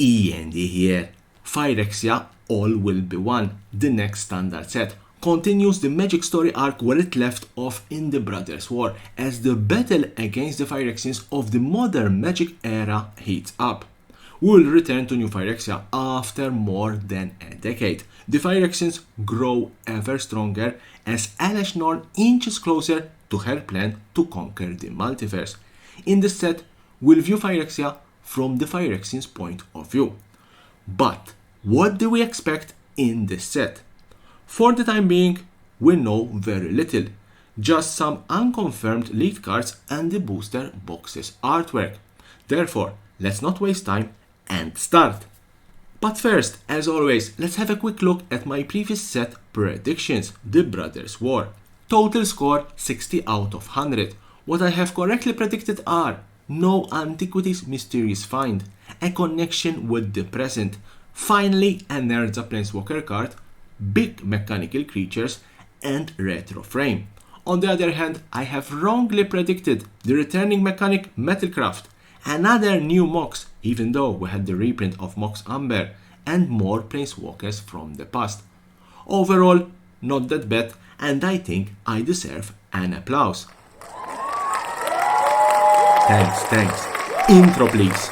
E.N.D here. Phyrexia All Will Be One, the next standard set, continues the magic story arc where it left off in the Brothers' War, as the battle against the Phyrexians of the modern magic era heats up. We will return to New Phyrexia after more than a decade. The Phyrexians grow ever stronger as Norn inches closer to her plan to conquer the multiverse. In this set, we'll view Phyrexia from the Phyrexians' point of view. But what do we expect in this set? For the time being, we know very little, just some unconfirmed leaked cards and the booster boxes artwork. Therefore, let's not waste time and start. But first, as always, let's have a quick look at my previous set predictions, the Brothers' War. Total score 60 out of 100. What I have correctly predicted are no antiquities mysterious find, a connection with the present, finally a Nerdza Planeswalker card, big mechanical creatures, and retro frame. On the other hand, I have wrongly predicted the returning mechanic Metalcraft, another new Mox, even though we had the reprint of Mox Amber, and more Planeswalkers from the past. Overall, not that bad, and I think I deserve an applause. Thanks. Intro please.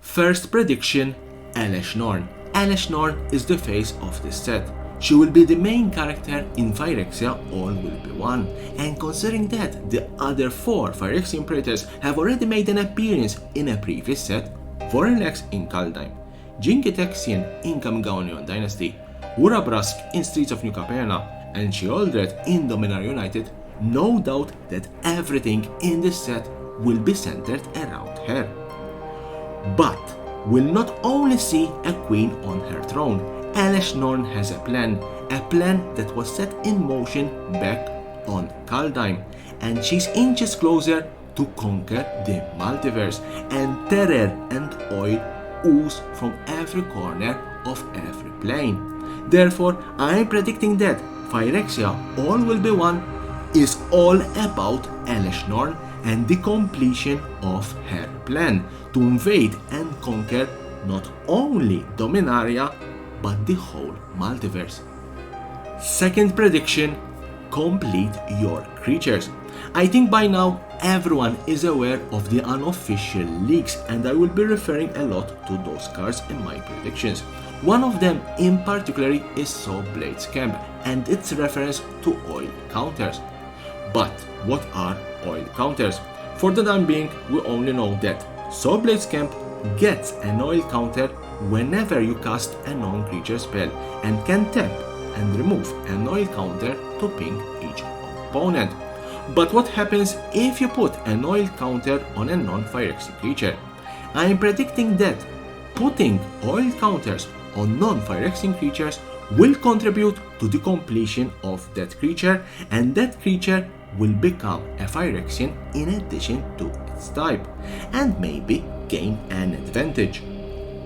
First prediction, Norn. Norn is the face of this set. She will be the main character in Phyrexia All Will Be One, and considering that the other 4 Phyrexian Praetors have already made an appearance in a previous set, Vorilex in Kaldheim, Jin-Gitaxian in Kamigawa Dynasty, Urabrask in Streets of New Capenna, and Sheoldred in Dominar United, no doubt that everything in this set will be centered around her. But we'll not only see a queen on her throne. Norn has a plan that was set in motion back on Kaldheim, and she's inches closer to conquer the multiverse, and terror and oil ooze from every corner of every plane. Therefore, I'm predicting that Phyrexia All Will Be One is all about Norn and the completion of her plan to invade and conquer not only Dominaria, but the whole multiverse. Second prediction, complete your creatures. I think by now everyone is aware of the unofficial leaks, and I will be referring a lot to those cards in my predictions. One of them in particular is Sawblade's Camp and its reference to oil counters. But what are oil counters? For the time being, we only know that Sawblade's Camp gets an oil counter whenever you cast a non-creature spell, and can tap and remove an oil counter to ping each opponent. But what happens if you put an oil counter on a non-Phyrexian creature? I am predicting that putting oil counters on non-Phyrexian creatures will contribute to the completion of that creature, and that creature will become a Phyrexian in addition to its type, and maybe gain an advantage.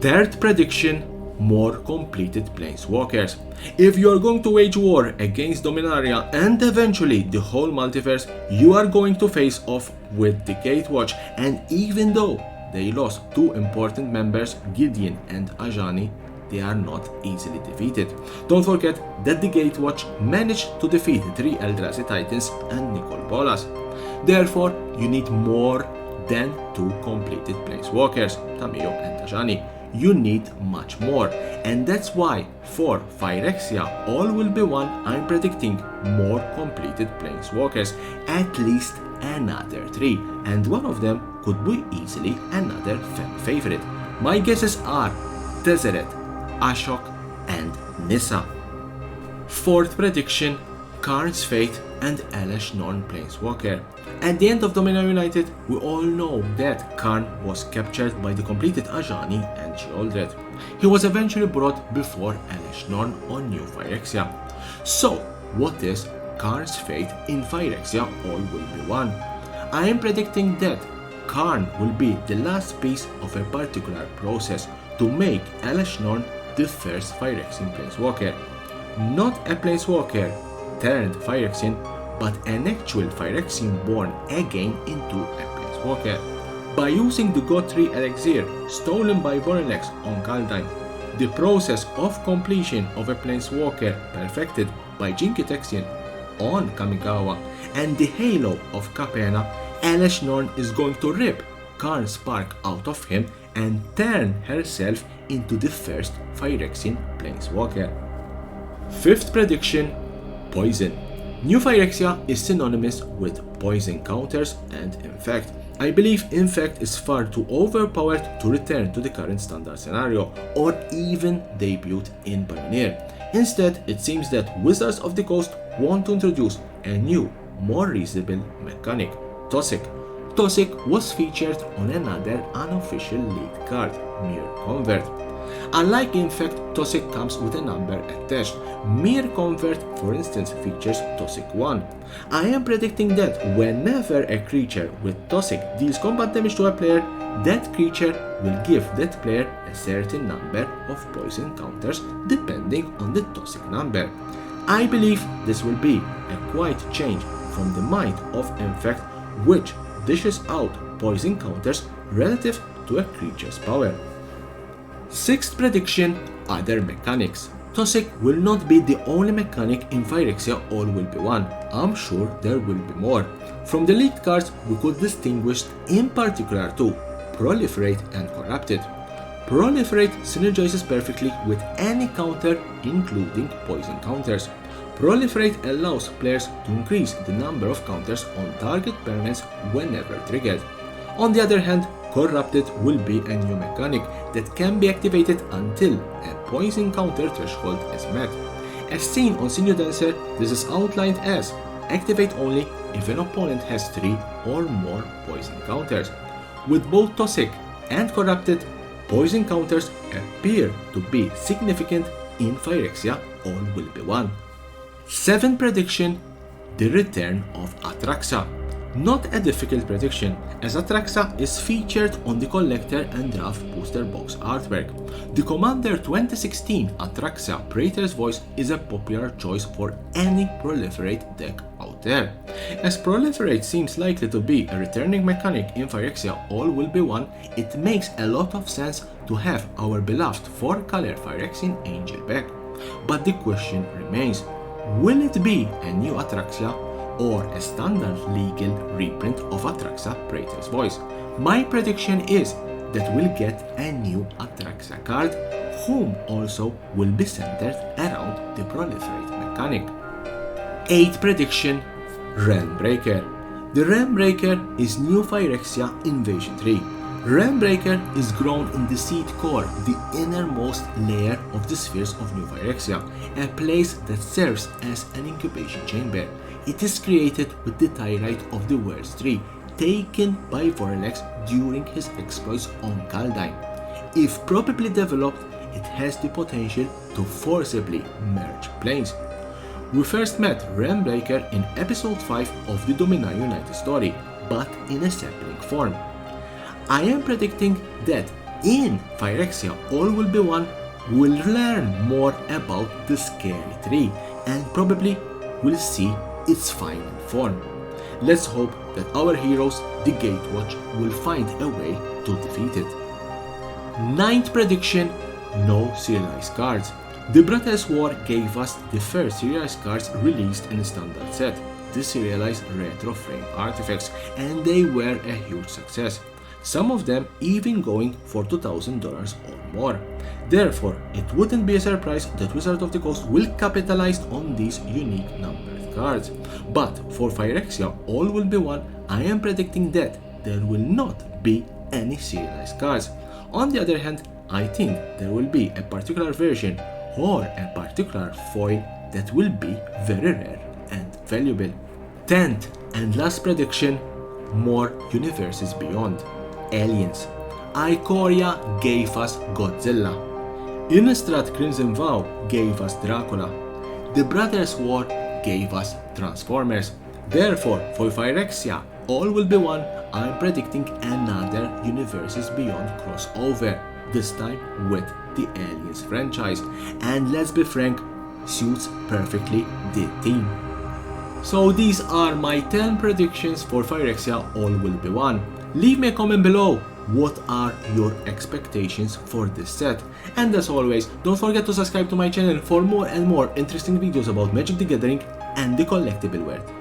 Third prediction, more completed Planeswalkers. If you are going to wage war against Dominaria and eventually the whole multiverse, you are going to face off with the Gatewatch, and even though they lost 2 important members, Gideon and Ajani, they are not easily defeated. Don't forget that the Gatewatch managed to defeat 3 Eldrazi Titans and Nicol Bolas. Therefore, you need more than 2 completed Planeswalkers, Tamiyo and Ajani. You need much more, and that's why for Phyrexia All Will Be One, I'm predicting more completed Planeswalkers, at least another 3, and one of them could be easily another fan favorite. My guesses are Tezzeret, Ashok, and Nissa. Fourth prediction, Karn's Fate and Norn Planeswalker. At the end of Dominar United, we all know that Karn was captured by the completed Ajani and Sheoldred. He was eventually brought before Norn on New Phyrexia. So, what is Karn's fate in Phyrexia All Will Be One? I am predicting that Karn will be the last piece of a particular process to make Norn the first Phyrexian Planeswalker. Not a Planeswalker turned Phyrexian, but an actual Phyrexian born again into a planeswalker. By using the God Tree elixir stolen by Vorilex on Kaldheim, the process of completion of a planeswalker perfected by Jin-Gitaxian on Kamigawa, and the halo of Capenna, Elesh Norn is going to rip Karn's spark out of him and turn herself into the first Phyrexian planeswalker. Fifth prediction, Poison. New Phyrexia is synonymous with poison counters, and in fact, I believe Infect is far too overpowered to return to the current standard scenario or even debut in Pioneer. Instead, it seems that Wizards of the Coast want to introduce a new, more reasonable mechanic, Toxic. Toxic was featured on another unofficial lead card, Mere Convert. Unlike Infect, Toxic comes with a number attached. Mere Convert, for instance, features Toxic 1. I am predicting that whenever a creature with Toxic deals combat damage to a player, that creature will give that player a certain number of poison counters depending on the Toxic number. I believe this will be a quite change from the might of Infect, which dishes out poison counters relative to a creature's power. Sixth prediction, other mechanics. Toxic will not be the only mechanic in Phyrexia All Will Be One. I'm sure there will be more. From the leaked cards, we could distinguish in particular two, Proliferate and Corrupted. Proliferate synergizes perfectly with any counter, including poison counters. Proliferate allows players to increase the number of counters on target permanents whenever triggered. On the other hand, Corrupted will be a new mechanic that can be activated until a poison counter threshold is met. As seen on Sinew Dancer, this is outlined as activate only if an opponent has 3 or more poison counters. With both Toxic and Corrupted, poison counters appear to be significant in Phyrexia All Will Be One. Seventh prediction, the return of Atraxa. Not a difficult prediction, as Atraxa is featured on the Collector and Draft booster box artwork. The Commander 2016 Atraxa Praetor's Voice is a popular choice for any Proliferate deck out there. As Proliferate seems likely to be a returning mechanic in Phyrexia All Will Be One, it makes a lot of sense to have our beloved 4-color Phyrexian Angel back. But the question remains, will it be a new Atraxa or a standard legal reprint of Atraxa Praetor's Voice? My prediction is that we'll get a new Atraxa card, whom also will be centered around the Proliferate mechanic. 8th prediction, Realmbreaker. The Realmbreaker is new Phyrexia Invasion 3. Realmbreaker is grown in the seed core, the innermost layer of the spheres of New Phyrexia, a place that serves as an incubation chamber. It is created with the Tyrite of the World's Tree, taken by Vorilex during his exploits on Kaldheim. If properly developed, it has the potential to forcibly merge planes. We first met Realmbreaker in episode 5 of the Dominaria United story, but in a sapling form. I am predicting that in Phyrexia All Will Be One, we'll learn more about the scary tree and probably will see its final form. Let's hope that our heroes, the Gatewatch, will find a way to defeat it. 9th prediction, no serialized cards. The Brothers' War gave us the first serialized cards released in the standard set, the serialized retro frame artifacts, and they were a huge success. Some of them even going for $2,000 or more. Therefore, it wouldn't be a surprise that Wizards of the Coast will capitalize on these unique numbered cards. But for Phyrexia All Will Be One, I am predicting that there will not be any serialized cards. On the other hand, I think there will be a particular version or a particular foil that will be very rare and valuable. 10th and last prediction, more universes beyond. Aliens. Ikoria gave us Godzilla. Innistrad Crimson Vow gave us Dracula. The Brothers' War gave us Transformers. Therefore, for Phyrexia All Will Be One, I am predicting another Universes Beyond crossover, this time with the Aliens franchise. And let's be frank, suits perfectly the theme. So these are my 10 predictions for Phyrexia All Will Be One. Leave me a comment below. What are your expectations for this set? And as always, don't forget to subscribe to my channel for more and more interesting videos about Magic the Gathering and the collectible world.